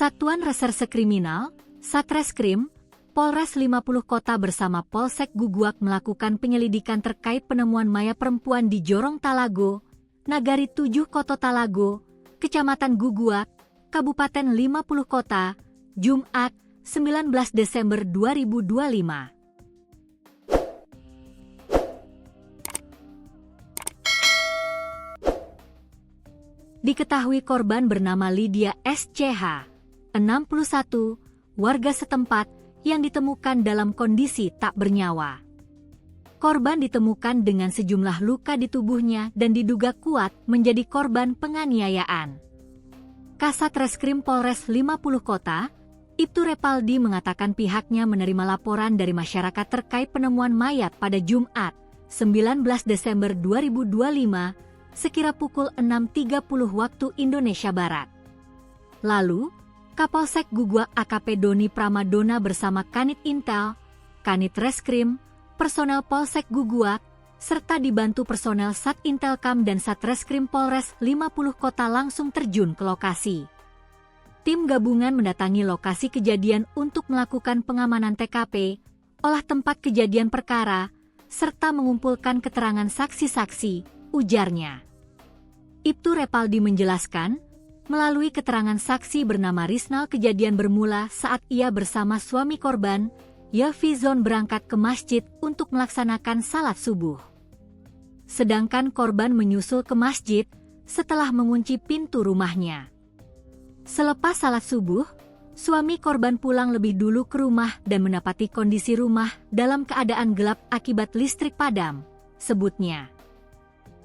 Satuan Reserse Kriminal, Satreskrim, Polres 50 Kota bersama Polsek Guguak melakukan penyelidikan terkait penemuan mayat perempuan di Jorong Talago, Nagari 7 Koto Talago, Kecamatan Guguak, Kabupaten 50 Kota, Jumat, 19 Desember 2025. Diketahui korban bernama Lydia SCH, 61, warga setempat yang ditemukan dalam kondisi tak bernyawa. Korban ditemukan dengan sejumlah luka di tubuhnya dan diduga kuat menjadi korban penganiayaan. Kasat Reskrim Polres 50 Kota, Ibtu Repaldi mengatakan pihaknya menerima laporan dari masyarakat terkait penemuan mayat pada Jumat, 19 Desember 2025, sekira pukul 6.30 waktu Indonesia Barat. Lalu, Kapolsek Guguak AKP Doni Pramadona bersama Kanit Intel, Kanit Reskrim, personel Polsek Guguak, serta dibantu personel Sat Intelkam dan Satreskrim Polres 50 Kota langsung terjun ke lokasi. Tim gabungan mendatangi lokasi kejadian untuk melakukan pengamanan TKP, olah tempat kejadian perkara, serta mengumpulkan keterangan saksi-saksi, ujarnya. Ibtu Repaldi menjelaskan, melalui keterangan saksi bernama Risnal kejadian bermula saat ia bersama suami korban, Yafizon berangkat ke masjid untuk melaksanakan salat subuh. Sedangkan korban menyusul ke masjid setelah mengunci pintu rumahnya. Selepas salat subuh, suami korban pulang lebih dulu ke rumah dan mendapati kondisi rumah dalam keadaan gelap akibat listrik padam, sebutnya.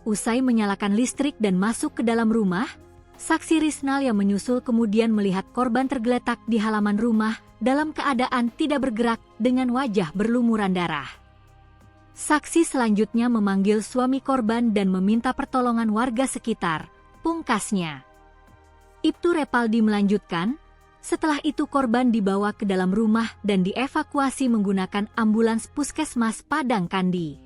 Usai menyalakan listrik dan masuk ke dalam rumah, saksi Risnal yang menyusul kemudian melihat korban tergeletak di halaman rumah dalam keadaan tidak bergerak dengan wajah berlumuran darah. Saksi selanjutnya memanggil suami korban dan meminta pertolongan warga sekitar, pungkasnya. Ibtu Repaldi melanjutkan, setelah itu korban dibawa ke dalam rumah dan dievakuasi menggunakan ambulans Puskesmas Padang Kandi.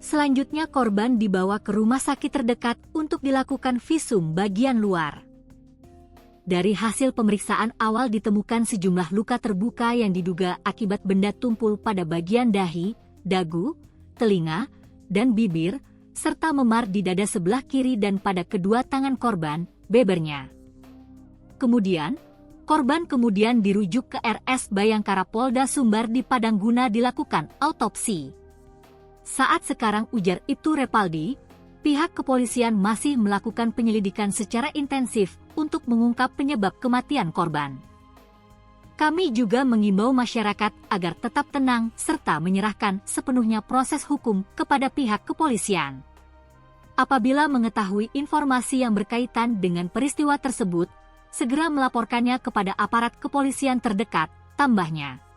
Selanjutnya korban dibawa ke rumah sakit terdekat untuk dilakukan visum bagian luar. Dari hasil pemeriksaan awal ditemukan sejumlah luka terbuka yang diduga akibat benda tumpul pada bagian dahi, dagu, telinga, dan bibir, serta memar di dada sebelah kiri dan pada kedua tangan korban, bebernya. Kemudian, korban kemudian dirujuk ke RS Bayangkara Polda Sumbar di Padang guna dilakukan autopsi. Saat sekarang, ujar Ibtu Repaldi, pihak kepolisian masih melakukan penyelidikan secara intensif untuk mengungkap penyebab kematian korban. Kami juga mengimbau masyarakat agar tetap tenang serta menyerahkan sepenuhnya proses hukum kepada pihak kepolisian. Apabila mengetahui informasi yang berkaitan dengan peristiwa tersebut, segera melaporkannya kepada aparat kepolisian terdekat, tambahnya.